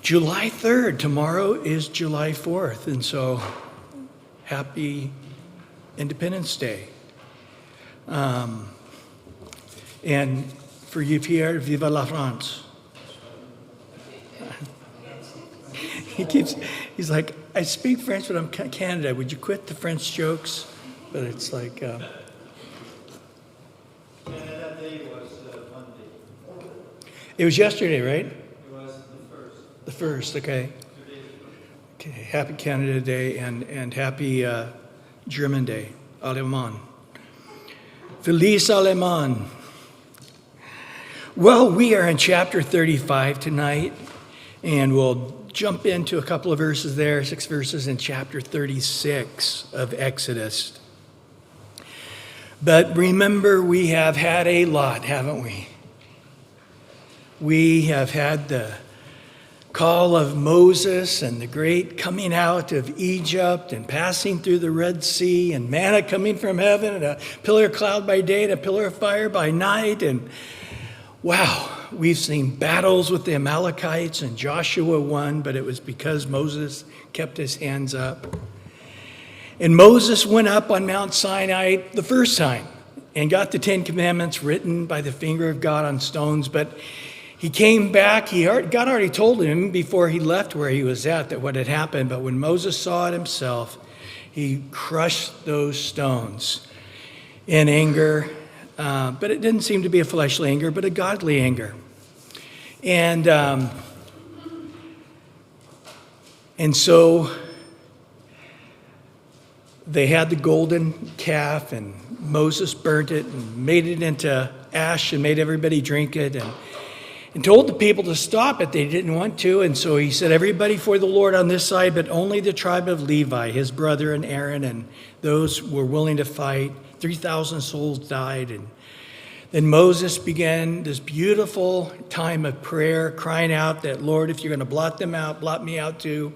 July 3rd. Tomorrow is July 4th. And so happy Independence Day. And for you, Pierre, vive la France. He's like, I speak French, but I'm Canada. Would you quit the French jokes? But it's like... Canada Day was Monday. It was yesterday, right? It was the first. Okay. Okay. Happy Canada Day and happy German Day. Allemand. Feliz Allemand. Well, we are in chapter 35 tonight, and we'll jump into a couple of verses there, 6 verses in chapter 36 of Exodus. But remember, we have had a lot, haven't we? We have had the call of Moses and the great coming out of Egypt and passing through the Red Sea and manna coming from heaven and a pillar of cloud by day and a pillar of fire by night. And wow, we've seen battles with the Amalekites, and Joshua won, but it was because Moses kept his hands up. And Moses went up on Mount Sinai the first time and got the 10 Commandments written by the finger of God on stones. But he came back. God already told him before he left where he was at that what had happened. But when Moses saw it himself, he crushed those stones in anger. But it didn't seem to be a fleshly anger, but a godly anger. And so they had the golden calf, and Moses burnt it and made it into ash and made everybody drink it and told the people to stop it. They didn't want to, and so he said, everybody for the Lord on this side, but only the tribe of Levi, his brother and Aaron, and those were willing to fight. 3,000 souls died, and then Moses began this beautiful time of prayer, crying out that, Lord, if you're going to blot them out, blot me out too,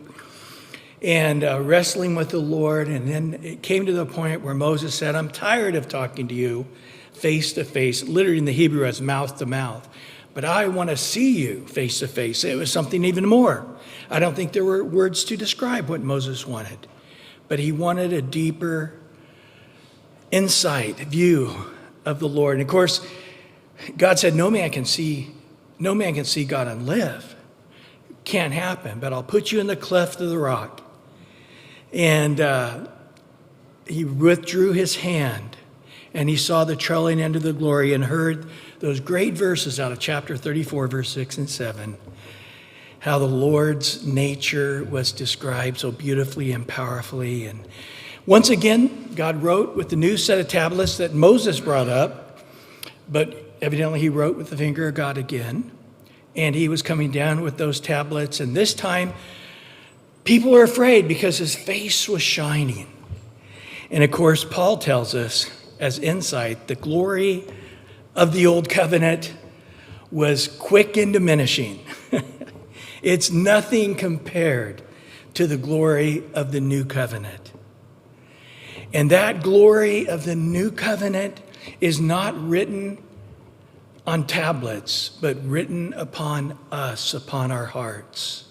and wrestling with the Lord. And then it came to the point where Moses said, I'm tired of talking to you face to face, literally in the Hebrew as mouth to mouth, but I want to see you face to face. It was something even more. I don't think there were words to describe what Moses wanted, but he wanted a deeper insight, view of the Lord. And of course, God said, no man can see God and live. Can't happen, but I'll put you in the cleft of the rock. And he withdrew his hand, and he saw the trailing end of the glory and heard those great verses out of chapter 34, verse 6 and 7, how the Lord's nature was described so beautifully and powerfully. And once again, God wrote with the new set of tablets that Moses brought up, but evidently he wrote with the finger of God again, and he was coming down with those tablets, and this time people were afraid because his face was shining. And of course, Paul tells us as insight, the glory of the old covenant was quick and diminishing. It's nothing compared to the glory of the new covenant. And that glory of the new covenant is not written on tablets, but written upon us, upon our hearts.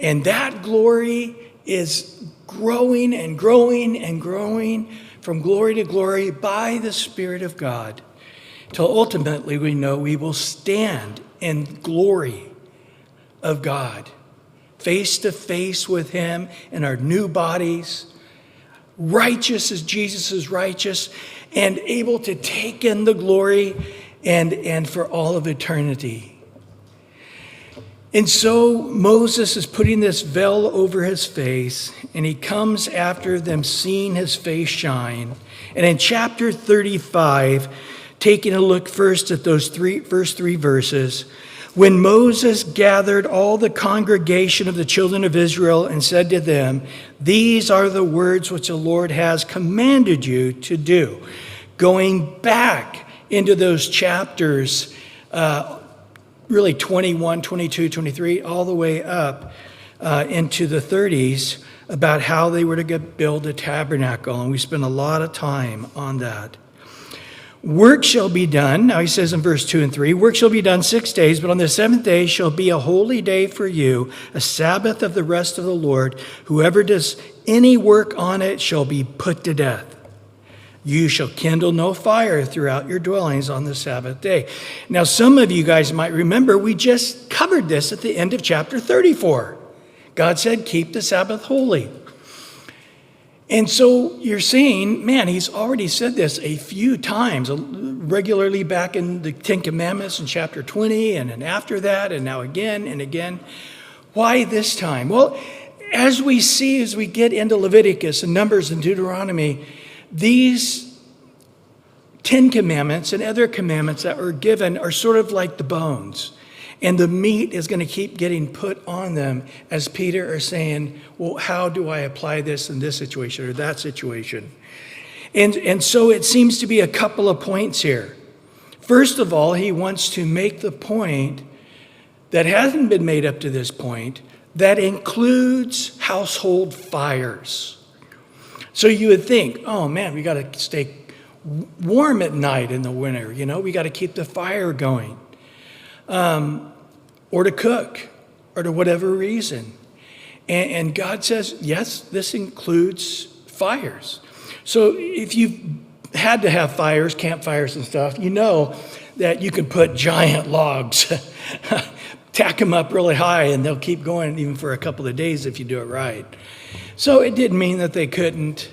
And that glory is growing and growing and growing from glory to glory by the Spirit of God, till ultimately we know we will stand in glory of God, face to face with him in our new bodies, righteous as Jesus is righteous, and able to take in the glory and for all of eternity. And so Moses is putting this veil over his face, and he comes after them seeing his face shine. And in chapter 35, taking a look first at those first three verses, when Moses gathered all the congregation of the children of Israel and said to them, these are the words which the Lord has commanded you to do. Going back into those chapters, really 21, 22, 23, all the way up into the 30s, about how they were to build a tabernacle. And we spent a lot of time on that. Work shall be done. Now he says in verse 2 and 3, work shall be done 6 days, but on the seventh day shall be a holy day for you, a Sabbath of the rest of the Lord. Whoever does any work on it shall be put to death. You shall kindle no fire throughout your dwellings on the Sabbath day. Now, some of you guys might remember we just covered this at the end of chapter 34. God said, keep the Sabbath holy. And so you're seeing, man, he's already said this a few times, regularly back in the Ten Commandments in chapter 20, and then after that, and now again and again. Why this time? Well, as we see, as we get into Leviticus and Numbers and Deuteronomy, these 10 commandments and other commandments that were given are sort of like the bones. And the meat is going to keep getting put on them as Peter are saying, well, how do I apply this in this situation or that situation? And so it seems to be a couple of points here. First of all, he wants to make the point that hasn't been made up to this point that includes household fires. So you would think, oh man, we got to stay warm at night in the winter. You know, we got to keep the fire going. Or to cook, or to whatever reason. And God says, yes, this includes fires. So if you've had to have fires, campfires and stuff, you know that you can put giant logs, tack them up really high, and they'll keep going even for a couple of days if you do it right. So it didn't mean that they couldn't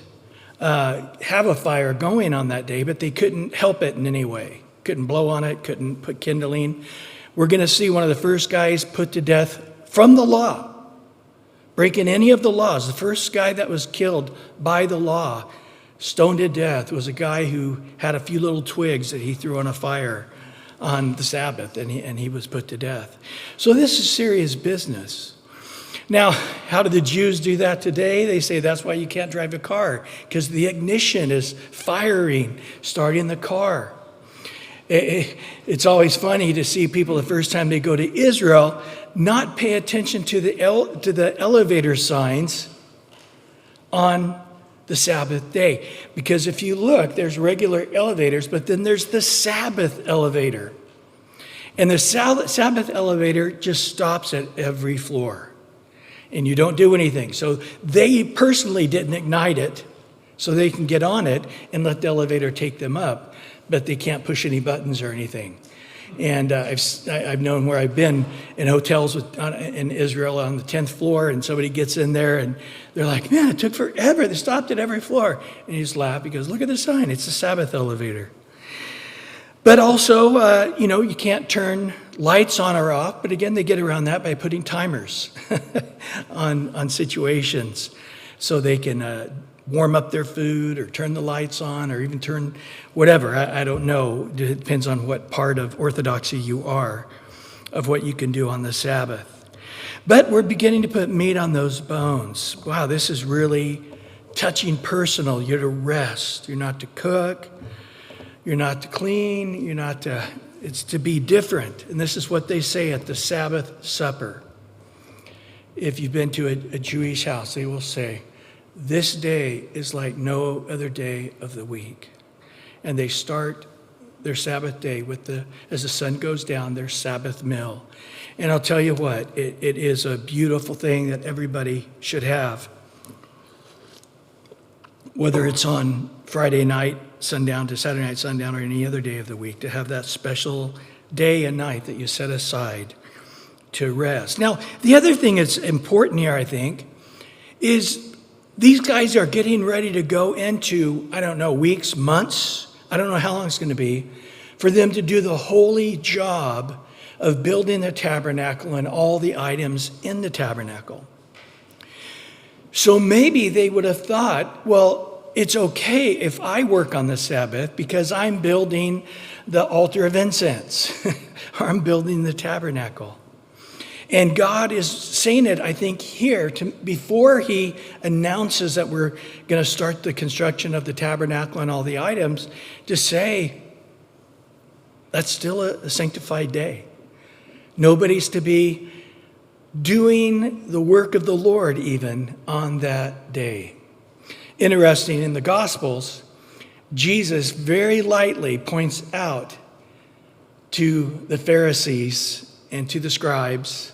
have a fire going on that day, but they couldn't help it in any way. Couldn't blow on it, couldn't put kindling. We're going to see one of the first guys put to death from the law, breaking any of the laws. The first guy that was killed by the law, stoned to death, was a guy who had a few little twigs that he threw on a fire on the Sabbath, and he was put to death. So this is serious business. Now, how do the Jews do that today? They say that's why you can't drive a car, because the ignition is firing, starting the car. It's always funny to see people the first time they go to Israel not pay attention to the elevator signs on the Sabbath day. Because if you look, there's regular elevators, but then there's the Sabbath elevator. And the Sabbath elevator just stops at every floor. And you don't do anything. So they personally didn't ignite it so they can get on it and let the elevator take them up. But they can't push any buttons or anything. And I've known where I've been in hotels in Israel on the 10th floor, and somebody gets in there and they're like, man, it took forever. They stopped at every floor. And he just laughed. He goes, look at the sign. It's the Sabbath elevator. But also, you can't turn lights on or off. But again, they get around that by putting timers on situations so they can warm up their food or turn the lights on or even turn whatever. I don't know. It depends on what part of Orthodoxy you are, of what you can do on the Sabbath. But we're beginning to put meat on those bones. Wow, this is really touching personal. You're to rest. You're not to cook. You're not to clean. You're not to, it's to be different. And this is what they say at the Sabbath supper. If you've been to a Jewish house, they will say, this day is like no other day of the week. And they start their Sabbath day with as the sun goes down, their Sabbath meal. And I'll tell you what, it is a beautiful thing that everybody should have. Whether it's on Friday night, sundown to Saturday night, sundown, or any other day of the week, to have that special day and night that you set aside to rest. Now, the other thing that's important here, I think, is these guys are getting ready to go into, I don't know, weeks, months, I don't know how long it's going to be, for them to do the holy job of building the tabernacle and all the items in the tabernacle. So maybe they would have thought, well, it's okay if I work on the Sabbath because I'm building the altar of incense, or I'm building the tabernacle. And God is saying it, I think, here before he announces that we're going to start the construction of the tabernacle and all the items, to say that's still a sanctified day. Nobody's to be doing the work of the Lord even on that day. Interesting, in the Gospels, Jesus very lightly points out to the Pharisees and to the scribes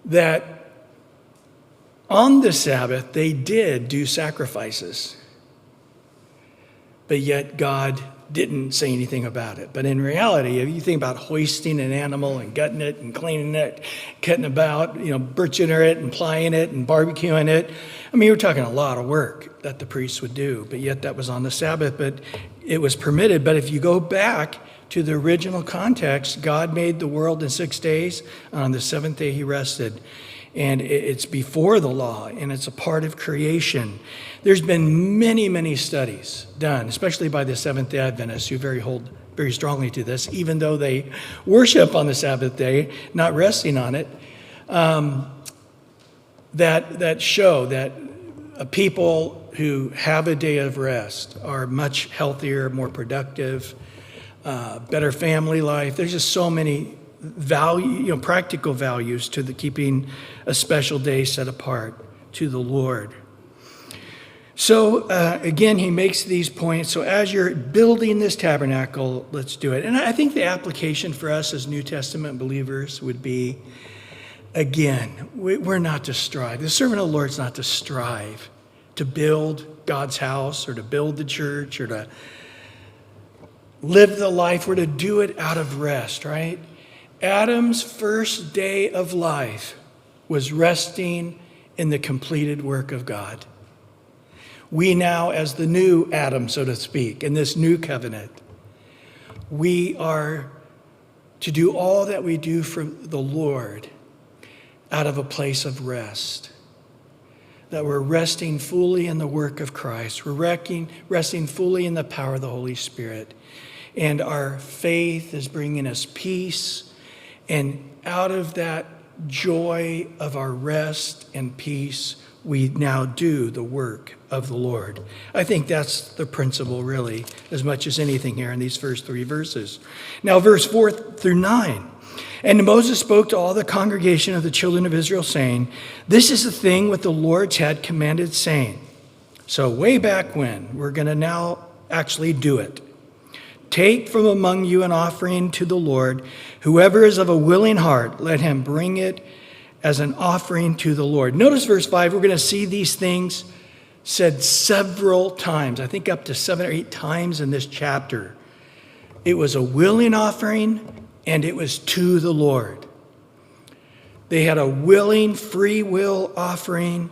that on the Sabbath they did do sacrifices, but yet God didn't say anything about it. But in reality, if you think about hoisting an animal and gutting it and cleaning it, cutting about, birching it and plying it and barbecuing it, I mean, we're talking a lot of work that the priests would do, but yet that was on the Sabbath, but it was permitted. But if you go back to the original context, God made the world in 6 days. On the seventh day, he rested. And it's before the law, and it's a part of creation. There's been many, many studies done, especially by the Seventh-day Adventists, who hold very strongly to this, even though they worship on the Sabbath day, not resting on it, that show that people who have a day of rest are much healthier, more productive, better family life. There's just so many practical values to the keeping a special day set apart to the Lord. So again, he makes these points. So as you're building this tabernacle, let's do it. And I think the application for us as New Testament believers would be, again, we're not to strive. The servant of the Lord is not to strive to build God's house or to build the church or to live the life. We're to do it out of rest, right? Adam's first day of life was resting in the completed work of God. We now, as the new Adam, so to speak, in this new covenant, we are to do all that we do for the Lord out of a place of rest. That we're resting fully in the work of Christ. We're resting fully in the power of the Holy Spirit. And our faith is bringing us peace. And out of that joy of our rest and peace, we now do the work of the Lord. I think that's the principle, really, as much as anything here in these first 3 verses. Now, verse 4 through 9. And Moses spoke to all the congregation of the children of Israel, saying, "This is the thing what the Lord had commanded, saying." So way back when, we're going to now actually do it. "Take from among you an offering to the Lord. Whoever is of a willing heart, let him bring it as an offering to the Lord." Notice verse 5, we're going to see these things said several times. I think up to 7 or 8 times in this chapter. It was a willing offering, and it was to the Lord. They had a willing, free will offering,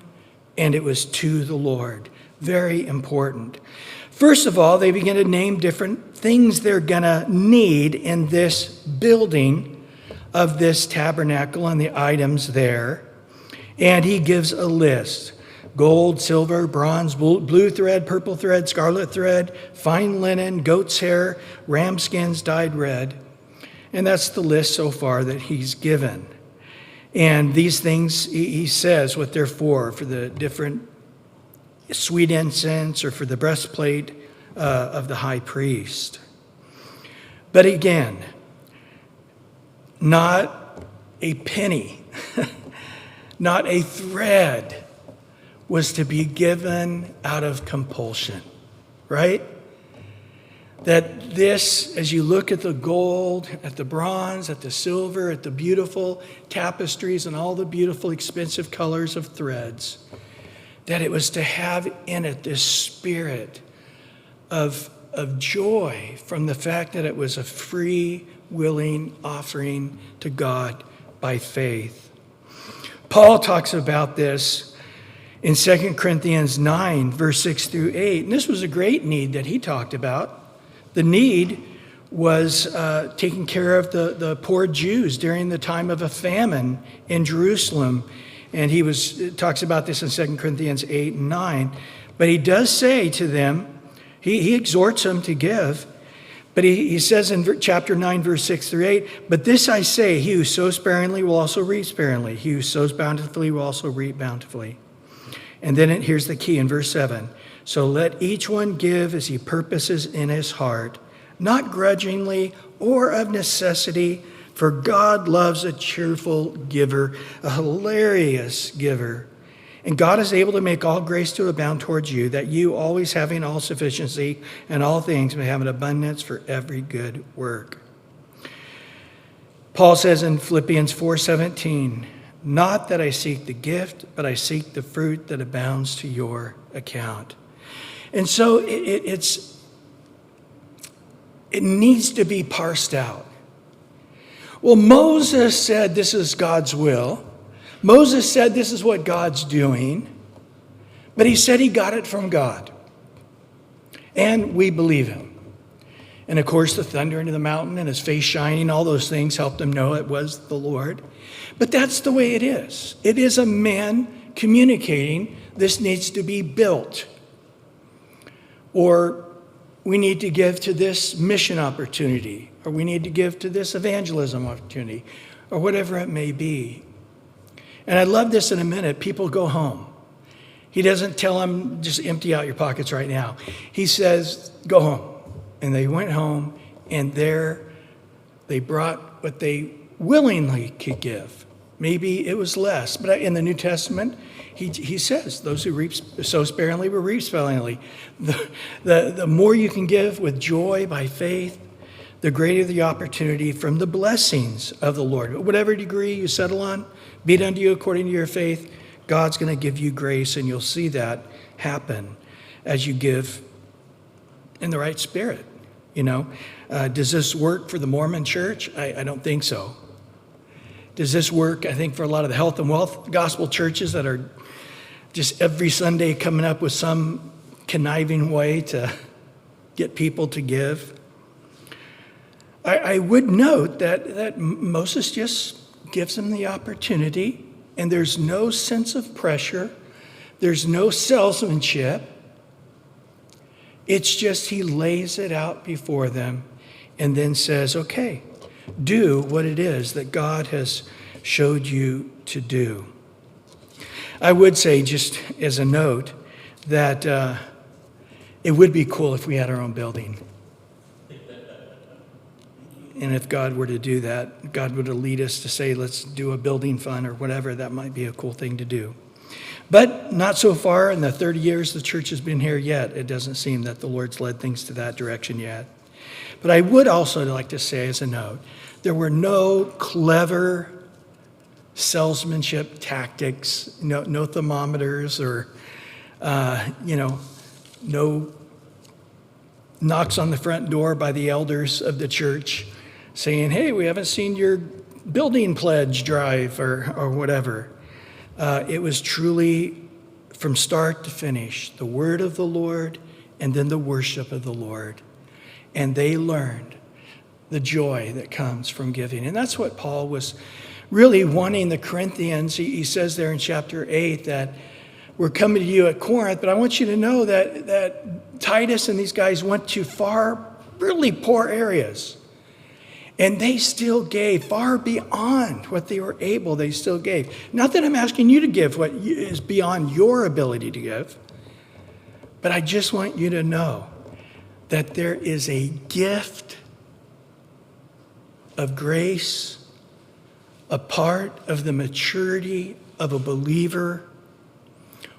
and it was to the Lord. Very important. First of all, they begin to name different things they're going to need in this building of this tabernacle and the items there. And he gives a list: gold, silver, bronze, blue thread, purple thread, scarlet thread, fine linen, goat's hair, ram skins dyed red. And that's the list so far that he's given. And these things, he says what they're for the different sweet incense or for the breastplate of the high priest. But again, not a penny, not a thread was to be given out of compulsion, right? That this, as you look at the gold, at the bronze, at the silver, at the beautiful tapestries and all the beautiful expensive colors of threads, that it was to have in it this spirit of joy from the fact that it was a free, willing offering to God by faith. Paul talks about this in 2 Corinthians 9, verse 6 through 8. And this was a great need that he talked about. The need was taking care of the poor Jews during the time of a famine in Jerusalem. And he talks about this in 2 Corinthians 8 and 9. But he does say to them, he exhorts them to give. But he says in chapter 9, verse 6 through 8, "But this I say, he who sows sparingly will also reap sparingly. He who sows bountifully will also reap bountifully." And then here's the key in verse 7. "So let each one give as he purposes in his heart, not grudgingly or of necessity, for God loves a cheerful giver," a hilarious giver. And God is able to make all grace to abound towards you, that you, always having all sufficiency in all things, may have an abundance for every good work. Paul says in Philippians 4:17, not that I seek the gift, but I seek the fruit that abounds to your account. And so it needs to be parsed out. Well, Moses said this is God's will. Moses said this is what God's doing. But he said he got it from God. And we believe him. And of course, the thunder into the mountain and his face shining, all those things helped him know it was the Lord. But that's the way it is. It is a man communicating, this needs to be built. Or we need to give to this mission opportunity. Or we need to give to this evangelism opportunity. Or whatever it may be. And I love this in a minute. People go home. He doesn't tell them, just empty out your pockets right now. He says, go home. And they went home, and there they brought what they willingly could give. Maybe it was less. But in the New Testament, he says, those who sow sparingly will reap sparingly. The more you can give with joy by faith, the greater the opportunity from the blessings of the Lord. But whatever degree you settle on, be it unto you according to your faith, God's going to give you grace, and you'll see that happen as you give in the right spirit. Does this work for the Mormon church? I don't think so. Does this work, I think, for a lot of the health and wealth gospel churches that are just every Sunday coming up with some conniving way to get people to give? I would note that Moses just gives them the opportunity, and there's no sense of pressure. There's no salesmanship. It's just he lays it out before them and then says, okay, do what it is that God has showed you to do. I would say, just as a note, that it would be cool if we had our own building. And if God were to do that, God would lead us to say, let's do a building fund or whatever. That might be a cool thing to do. But not so far in the 30 years the church has been here yet. It doesn't seem that the Lord's led things to that direction yet. But I would also like to say as a note, there were no clever salesmanship tactics, no thermometers or, no knocks on the front door by the elders of the church saying, hey, we haven't seen your building pledge drive or whatever. It was truly from start to finish, the word of the Lord and then the worship of the Lord. And they learned the joy that comes from giving. And that's what Paul was really wanting the Corinthians. He says there in chapter 8 that we're coming to you at Corinth, but I want you to know that Titus and these guys went to far, really poor areas. And they still gave far beyond what they were able, they still gave. Not that I'm asking you to give what is beyond your ability to give, but I just want you to know that there is a gift of grace, a part of the maturity of a believer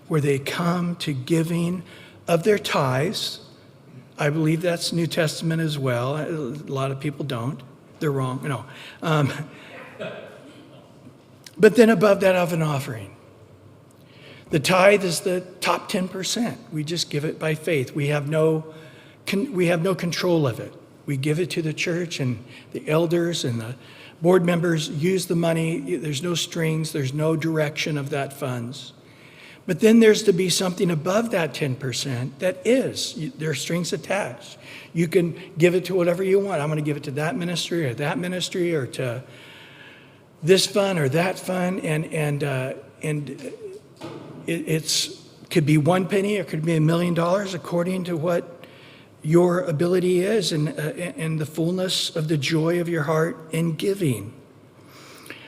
where they come to giving of their tithes. I believe that's New Testament as well. A lot of people don't. They're wrong. No. But then above that of an offering. The tithe is the top 10%. We just give it by faith. We have no control of it. We give it to the church, and the elders and the board members use the money. There's no strings. There's no direction of that funds. But then there's to be something above that 10% that there are strings attached. You can give it to whatever you want. I'm going to give it to that ministry or to this fund or that fund. And it's could be one penny, or it could be $1 million according to what your ability is and the fullness of the joy of your heart in giving.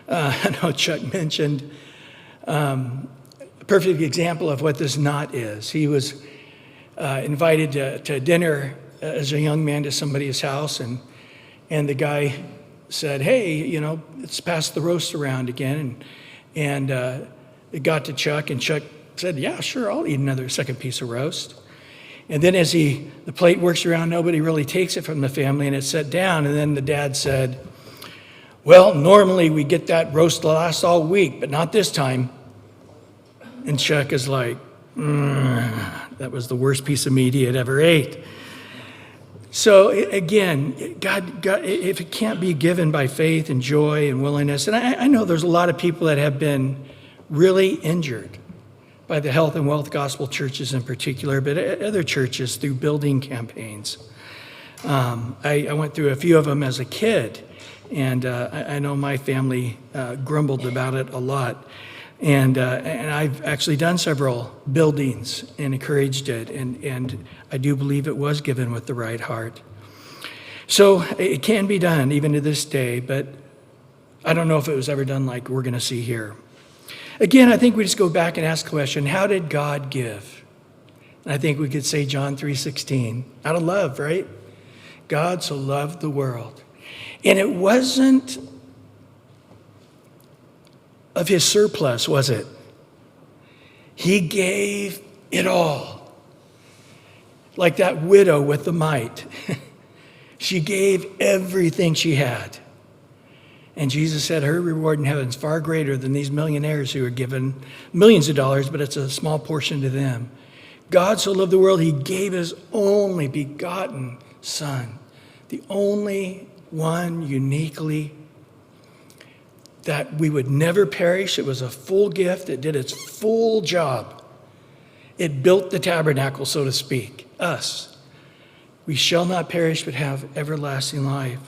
I know Chuck mentioned a perfect example of what this not is. He was invited to dinner as a young man to somebody's house, and the guy said, hey, let's pass the roast around again. And it got to Chuck, and Chuck said, yeah, sure, I'll eat another second piece of roast. And then as the plate works around, nobody really takes it from the family, and it's set down. And then the dad said, well, normally we get that roast to last all week, but not this time. And Chuck is like, that was the worst piece of meat he had ever ate. So again, God, if it can't be given by faith and joy and willingness, and I know there's a lot of people that have been really injured by the health and wealth gospel churches in particular, but other churches through building campaigns. I went through a few of them as a kid, and I know my family grumbled about it a lot. And I've actually done several buildings and encouraged it, and I do believe it was given with the right heart. So it can be done even to this day, but I don't know if it was ever done like we're going to see here. Again, I think we just go back and ask the question, how did God give? And I think we could say John 3:16, out of love, right? God so loved the world. And it wasn't of his surplus, was it? He gave it all. Like that widow with the mite. She gave everything she had. And Jesus said her reward in heaven is far greater than these millionaires who are given millions of dollars, but it's a small portion to them. God so loved the world, he gave his only begotten Son, the only one uniquely that we would never perish. It was a full gift. It did its full job. It built the tabernacle, so to speak, us. We shall not perish, but have everlasting life.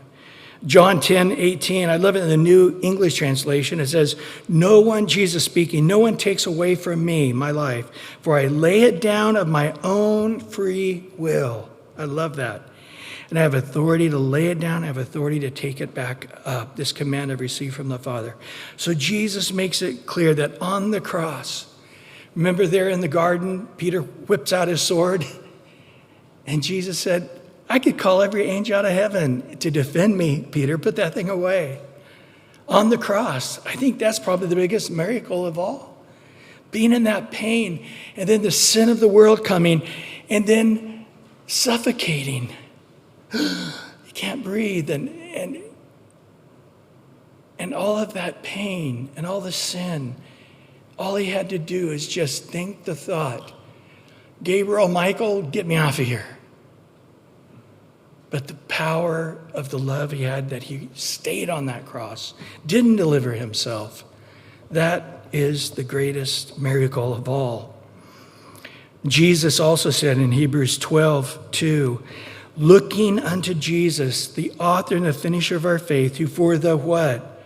John 10:18, I love it in the New English translation. It says, no one, Jesus speaking, no one takes away from me my life, for I lay it down of my own free will. I love that. And I have authority to lay it down. I have authority to take it back up. This command I've received from the Father. So Jesus makes it clear that on the cross, remember there in the garden, Peter whips out his sword. And Jesus said, I could call every angel out of heaven to defend me, Peter. Put that thing away. On the cross, I think that's probably the biggest miracle of all. Being in that pain, and then the sin of the world coming, and then suffocating. You can't breathe, and all of that pain and all the sin, all he had to do is just think the thought, Gabriel, Michael, get me off of here. But the power of the love he had, that he stayed on that cross, didn't deliver himself, that is the greatest miracle of all. Jesus also said in Hebrews 12:2, looking unto Jesus, the author and the finisher of our faith, who for the what?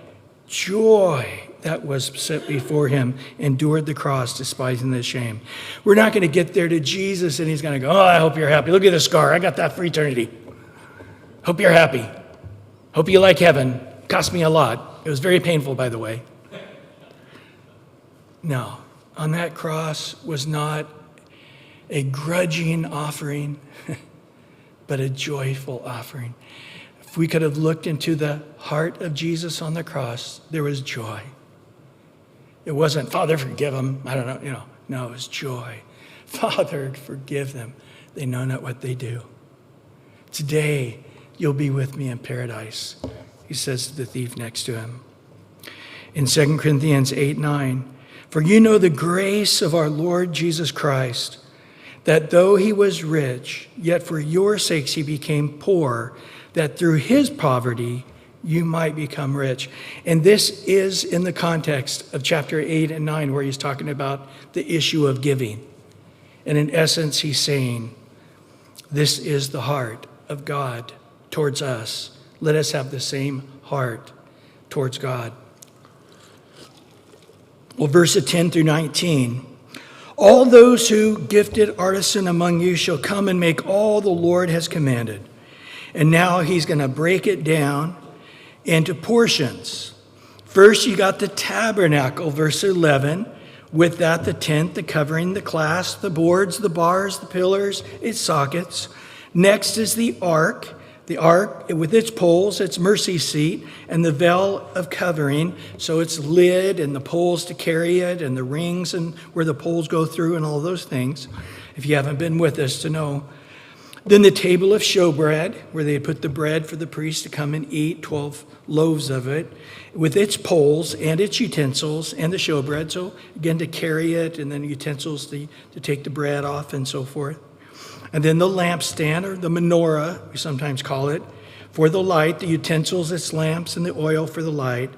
Joy that was set before him, endured the cross, despising the shame. We're not going to get there to Jesus and he's going to go, oh, I hope you're happy. Look at the scar. I got that for eternity. Hope you're happy. Hope you like heaven. Cost me a lot. It was very painful, by the way. No, on that cross was not a grudging offering, but a joyful offering. If we could have looked into the heart of Jesus on the cross, there was joy. It wasn't, Father, forgive them. I don't know, No, it was joy. Father, forgive them. They know not what they do. Today, you'll be with me in paradise, he says to the thief next to him. In 2 Corinthians 8:9, for you know the grace of our Lord Jesus Christ, that though he was rich, yet for your sakes he became poor, that through his poverty you might become rich. And this is in the context of chapter 8 and 9, where he's talking about the issue of giving. And in essence, he's saying, this is the heart of God towards us. Let us have the same heart towards God. Well, verses 10 through 19. All those who gifted artisan among you shall come and make all the Lord has commanded. And now he's going to break it down into portions. First, you got the tabernacle, verse 11. With that, the tent, the covering, the clasp, the boards, the bars, the pillars, its sockets. Next is the ark, the ark with its poles, its mercy seat, and the veil of covering, so its lid and the poles to carry it, and the rings and where the poles go through and all those things, if you haven't been with us to know. Then the table of showbread, where they put the bread for the priest to come and eat, 12 loaves of it, with its poles and its utensils and the showbread, so again to carry it, and then utensils to take the bread off and so forth. And then the lampstand, or the menorah, we sometimes call it, for the light, the utensils, its lamps, and the oil for the light.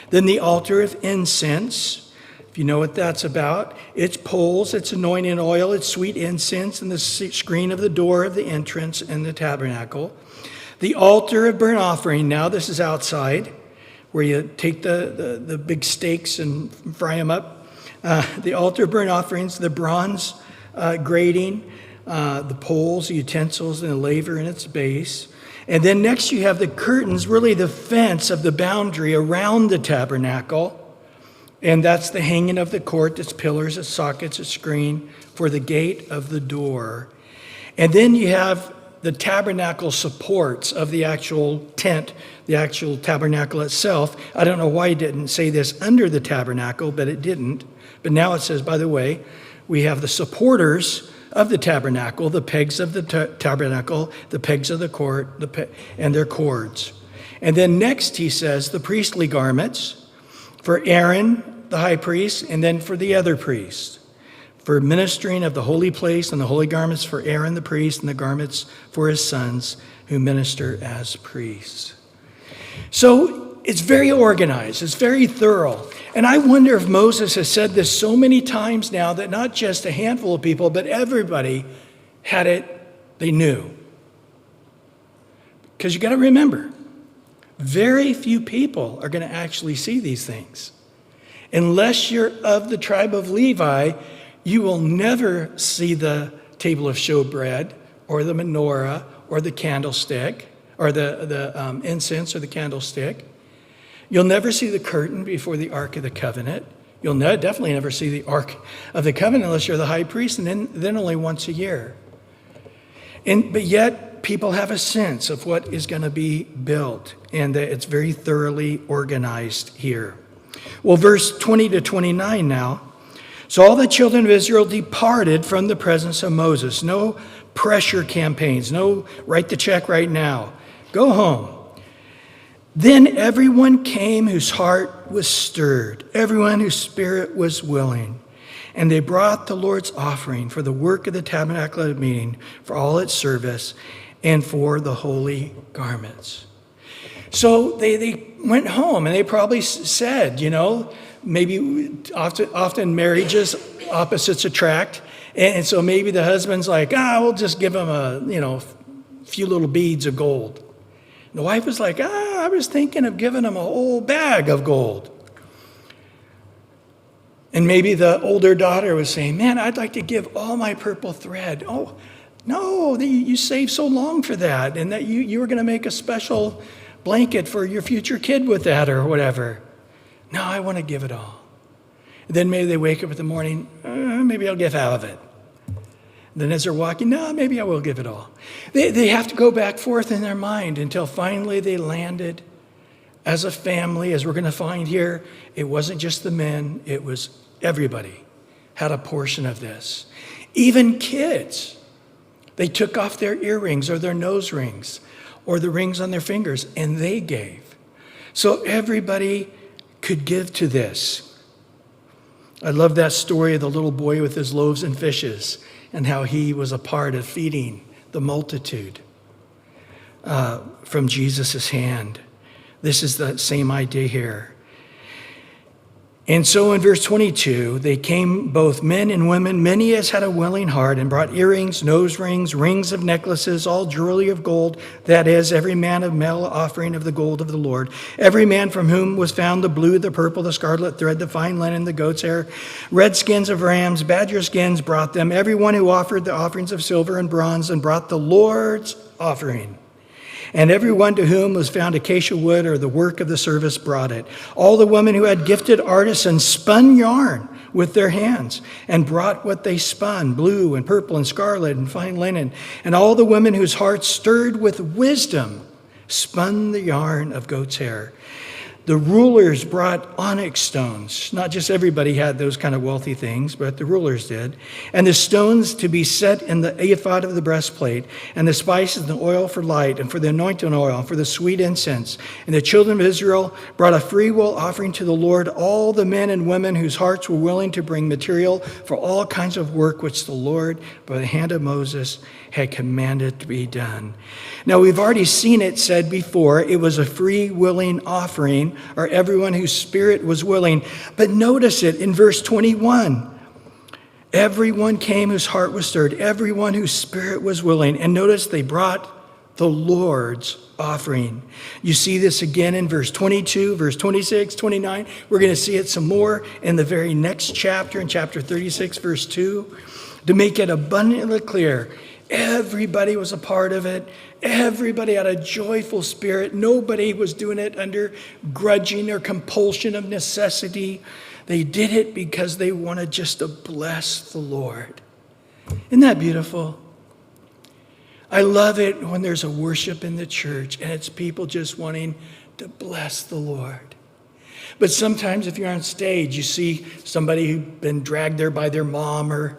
Then the altar of incense, if you know what that's about, its poles, its anointing oil, its sweet incense, and the screen of the door of the entrance and the tabernacle. The altar of burnt offering, now this is outside, where you take the big steaks and fry them up. The altar of burnt offerings, the bronze grating, the poles, the utensils, and the laver in its base. And then next you have the curtains, really the fence of the boundary around the tabernacle. And that's the hanging of the court, its pillars, its sockets, its screen for the gate of the door. And then you have the tabernacle supports of the actual tent, the actual tabernacle itself. I don't know why he didn't say this under the tabernacle, but it didn't. But now it says, by the way, we have the supporters of the tabernacle, the pegs of the tabernacle, the pegs of the court, and their cords. And then next he says the priestly garments for Aaron, the high priest, and then for the other priests, for ministering of the holy place, and the holy garments for Aaron the priest, and the garments for his sons who minister as priests. So it's very organized, it's very thorough. And I wonder if Moses has said this so many times now that not just a handful of people, but everybody had it, they knew. Because you got to remember, very few people are going to actually see these things. Unless you're of the tribe of Levi, you will never see the table of showbread or the menorah or the candlestick or the incense or the candlestick. You'll never see the curtain before the Ark of the Covenant. You'll definitely never see the Ark of the Covenant unless you're the high priest, and then only once a year. But yet, people have a sense of what is going to be built, and that it's very thoroughly organized here. Well, verse 20 to 29 now. So all the children of Israel departed from the presence of Moses. No pressure campaigns. No write the check right now. Go home. Then everyone came whose heart was stirred, everyone whose spirit was willing. And they brought the Lord's offering for the work of the tabernacle of meeting, for all its service, and for the holy garments. So they went home, and they probably said, maybe often marriages, opposites attract. And so maybe the husband's like, we'll just give him a few little beads of gold. The wife was like, I was thinking of giving him a whole bag of gold. And maybe the older daughter was saying, man, I'd like to give all my purple thread. Oh, no, you saved so long for that. And that you were going to make a special blanket for your future kid with that or whatever. No, I want to give it all. And then maybe they wake up in the morning, maybe I'll give half of it. Then as they're walking, no, maybe I will give it all. They have to go back forth in their mind until finally they landed as a family, as we're going to find here. It wasn't just the men, it was everybody had a portion of this. Even kids, they took off their earrings or their nose rings or the rings on their fingers, and they gave. So everybody could give to this. I love that story of the little boy with his loaves and fishes, and how he was a part of feeding the multitude from Jesus' hand. This is the same idea here. And so in verse 22, they came, both men and women, many as had a willing heart, and brought earrings, nose rings, rings of necklaces, all jewelry of gold, that is, every man of male offering of the gold of the Lord. Every man from whom was found the blue, the purple, the scarlet thread, the fine linen, the goat's hair, red skins of rams, badger skins brought them. Everyone who offered the offerings of silver and bronze and brought the Lord's offering. And everyone to whom was found acacia wood or the work of the service brought it. All the women who had gifted artisans spun yarn with their hands, and brought what they spun, blue and purple and scarlet and fine linen. And all the women whose hearts stirred with wisdom spun the yarn of goat's hair. The rulers brought onyx stones. Not just everybody had those kind of wealthy things, but the rulers did. And the stones to be set in the ephod of the breastplate, and the spices and the oil for light, and for the anointing oil, and for the sweet incense. And the children of Israel brought a freewill offering to the Lord, all the men and women whose hearts were willing to bring material for all kinds of work which the Lord, by the hand of Moses, had commanded to be done. Now, we've already seen it said before, it was a free willing offering, or everyone whose spirit was willing. But notice it in verse 21. Everyone came whose heart was stirred, everyone whose spirit was willing. And notice they brought the Lord's offering. You see this again in verse 22, verse 26, 29. We're going to see it some more in the very next chapter, in chapter 36, verse 2, to make it abundantly clear. Everybody was a part of it. Everybody had a joyful spirit. Nobody was doing it under grudging or compulsion of necessity. They did it because they wanted just to bless the Lord. Isn't that beautiful? I love it when there's a worship in the church and it's people just wanting to bless the Lord. But sometimes if you're on stage, you see somebody who's been dragged there by their mom or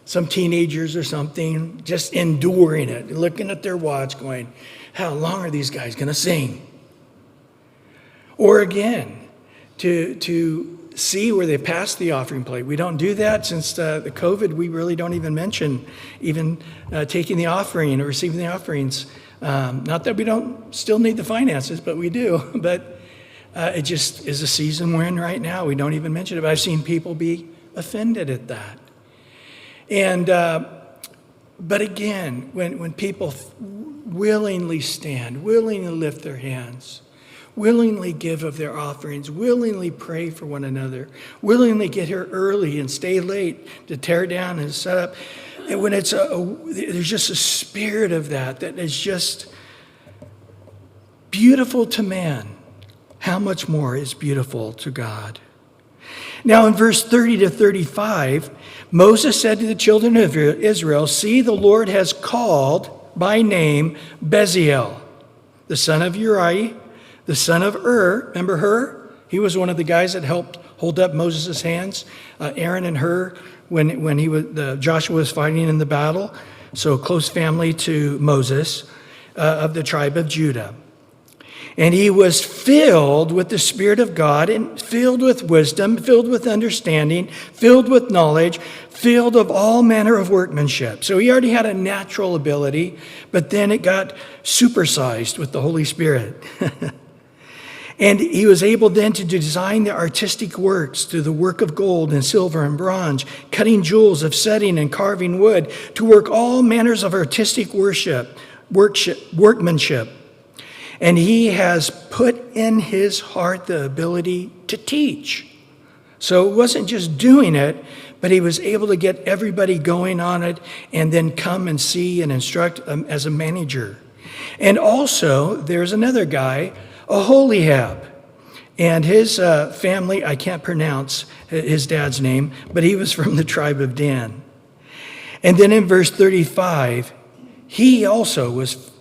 some teenagers or something, just enduring it, looking at their watch going, how long are these guys going to sing? Or again, to see where they pass the offering plate. We don't do that since the COVID. We really don't even mention even taking the offering or receiving the offerings. Not that we don't still need the finances, but we do. But it just is a season we're in right now. We don't even mention it. But I've seen people be offended at that. And but again, when people willingly stand, willingly lift their hands, willingly give of their offerings, willingly pray for one another, willingly get here early and stay late to tear down and set up, and when there's just a spirit of that is just beautiful to man, how much more is beautiful to God? Now in verse 30 to 35, Moses said to the children of Israel, see, the Lord has called by name Bezalel, the son of Uri, the son of Ur. Remember Hur? He was one of the guys that helped hold up Moses' hands. Aaron and Hur, when Joshua was fighting in the battle. So close family to Moses, of the tribe of Judah. And he was filled with the Spirit of God, and filled with wisdom, filled with understanding, filled with knowledge, filled of all manner of workmanship. So he already had a natural ability, but then it got supersized with the Holy Spirit. And he was able then to design the artistic works through the work of gold and silver and bronze, cutting jewels, of setting and carving wood, to work all manners of artistic workmanship. And he has put in his heart the ability to teach. So it wasn't just doing it, but he was able to get everybody going on it and then come and see and instruct as a manager. And also, there's another guy, Aholiab. And his family, I can't pronounce his dad's name, but he was from the tribe of Dan. And then in verse 35, he also was,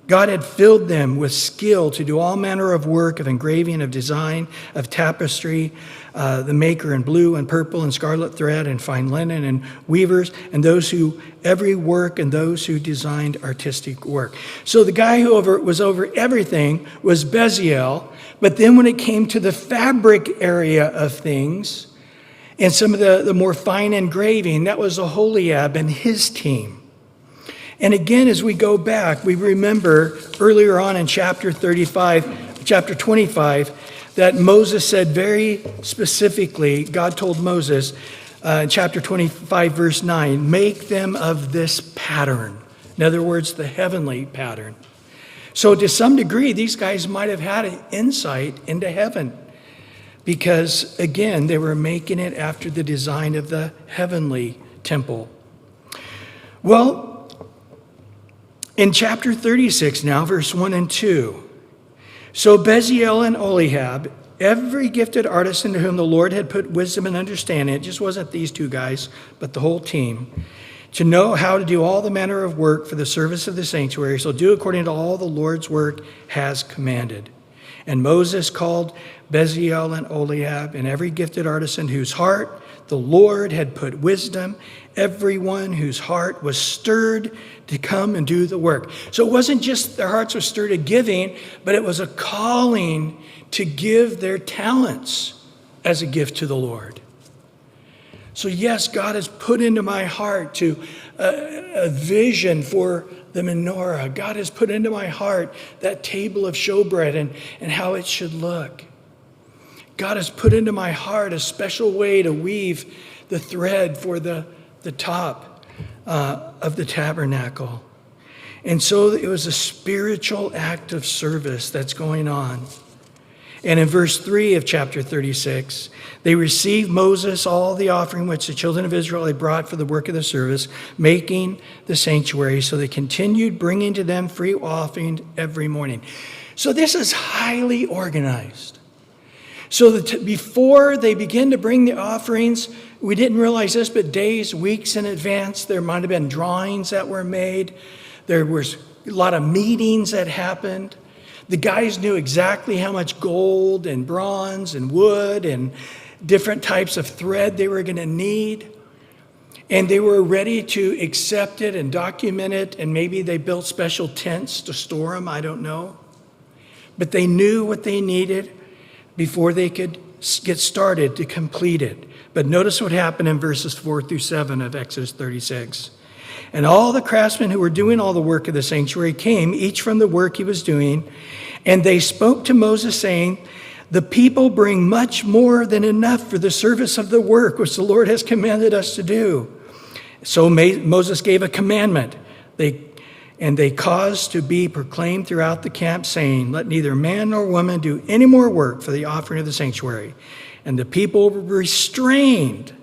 God had filled them with skill to do all manner of work, of engraving, of design, of tapestry, the maker in blue and purple and scarlet thread and fine linen, and weavers, and those who every work, and those who designed artistic work. So the guy who was over everything was Bezalel. But then when it came to the fabric area of things and some of the more fine engraving, that was Aholiab and his team. And again, as we go back, we remember earlier on in chapter 25, that Moses said very specifically, God told Moses in chapter 25, verse 9, make them of this pattern. In other words, the heavenly pattern. So to some degree, these guys might have had an insight into heaven because, again, they were making it after the design of the heavenly temple. Well, in chapter 36 now, verse 1 and 2, so Bezalel and Aholiab every gifted artisan to whom the Lord had put wisdom and understanding, it just wasn't these two guys, but the whole team, to know how to do all the manner of work for the service of the sanctuary, so do according to all the Lord's work has commanded. And Moses called Bezalel and Oholiab and every gifted artisan whose heart the Lord had put wisdom, everyone whose heart was stirred to come and do the work. So it wasn't just their hearts were stirred to giving, but it was a calling to give their talents as a gift to the Lord. So yes, God has put into my heart to a vision for the menorah. God has put into my heart that table of showbread and how it should look. God has put into my heart a special way to weave the thread for the top of the tabernacle. And so it was a spiritual act of service that's going on. And in verse 3 of chapter 36, they received Moses all the offering which the children of Israel had brought for the work of the service, making the sanctuary. So they continued bringing to them free offering every morning. So this is highly organized. So that before they begin to bring the offerings, we didn't realize this, but days, weeks in advance, there might have been drawings that were made. There was a lot of meetings that happened. The guys knew exactly how much gold and bronze and wood and different types of thread they were going to need. And they were ready to accept it and document it. And maybe they built special tents to store them. I don't know. But they knew what they needed before they could get started to complete it. But notice what happened in verses 4 through 7 of Exodus 36. And all the craftsmen who were doing all the work of the sanctuary came, each from the work he was doing, and they spoke to Moses, saying, the people bring much more than enough for the service of the work which the Lord has commanded us to do. So Moses gave a commandment. They caused to be proclaimed throughout the camp, saying, let neither man nor woman do any more work for the offering of the sanctuary. And the people were restrained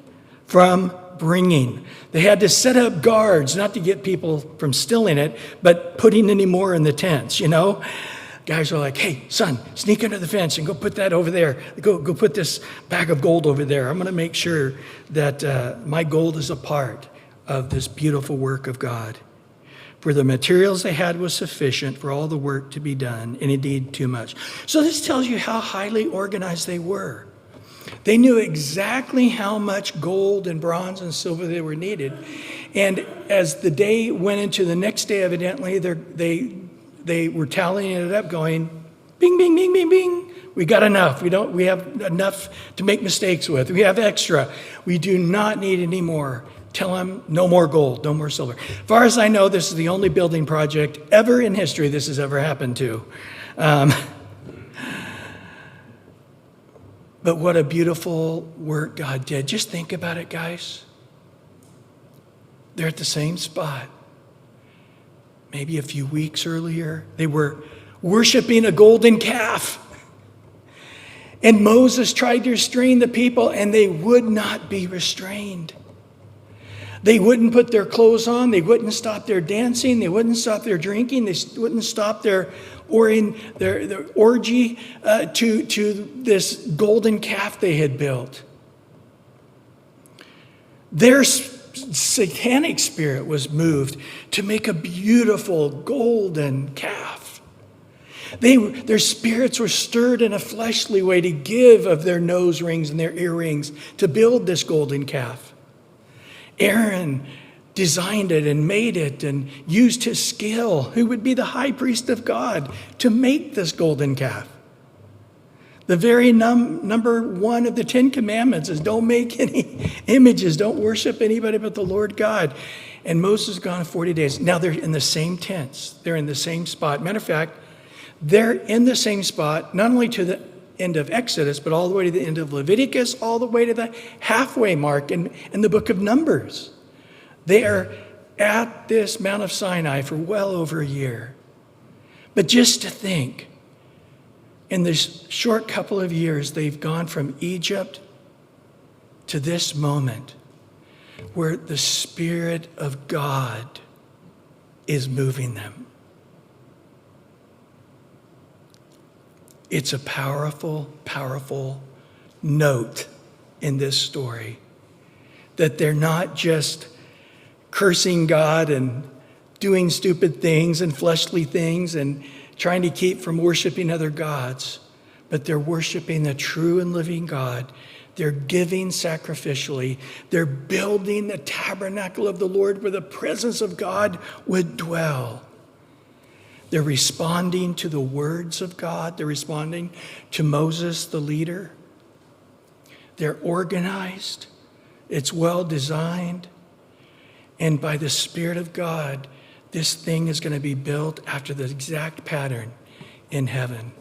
from bringing. They had to set up guards, not to get people from stealing it, but putting any more in the tents, Guys are like, hey, son, sneak under the fence and go put that over there. Go put this bag of gold over there. I'm going to make sure that my gold is a part of this beautiful work of God. For the materials they had was sufficient for all the work to be done, and indeed too much. So this tells you how highly organized they were. They knew exactly how much gold and bronze and silver they were needed. And as the day went into the next day, evidently, they were tallying it up, going, bing, bing, bing, bing, bing. We got enough. We have enough to make mistakes with. We have extra. We do not need any more. Tell them no more gold, no more silver. As far as I know, this is the only building project ever in history this has ever happened to. But what a beautiful work God did. Just think about it, guys. They're at the same spot. Maybe a few weeks earlier, they were worshiping a golden calf. And Moses tried to restrain the people, and they would not be restrained. They wouldn't put their clothes on. They wouldn't stop their dancing. They wouldn't stop their drinking. They wouldn't stop their orgy to this golden calf they had built. Their satanic spirit was moved to make a beautiful golden calf. Their spirits were stirred in a fleshly way to give of their nose rings and their earrings to build this golden calf. Aaron designed it and made it and used his skill, who would be the high priest of God, to make this golden calf. The very number one of the 10 Commandments is don't make any images, don't worship anybody but the Lord God. And Moses is gone 40 days. Now they're in the same tents. They're in the same spot. Matter of fact, they're in the same spot, not only to the end of Exodus, but all the way to the end of Leviticus, all the way to the halfway mark in the book of Numbers. They are at this Mount of Sinai for well over a year. But just to think, in this short couple of years, they've gone from Egypt to this moment where the Spirit of God is moving them. It's a powerful, powerful note in this story that they're not just cursing God and doing stupid things and fleshly things and trying to keep from worshiping other gods, but they're worshiping the true and living God. They're giving sacrificially. They're building the tabernacle of the Lord where the presence of God would dwell. They're responding to the words of God. They're responding to Moses, the leader. They're organized. It's well designed. And by the Spirit of God, this thing is going to be built after the exact pattern in heaven.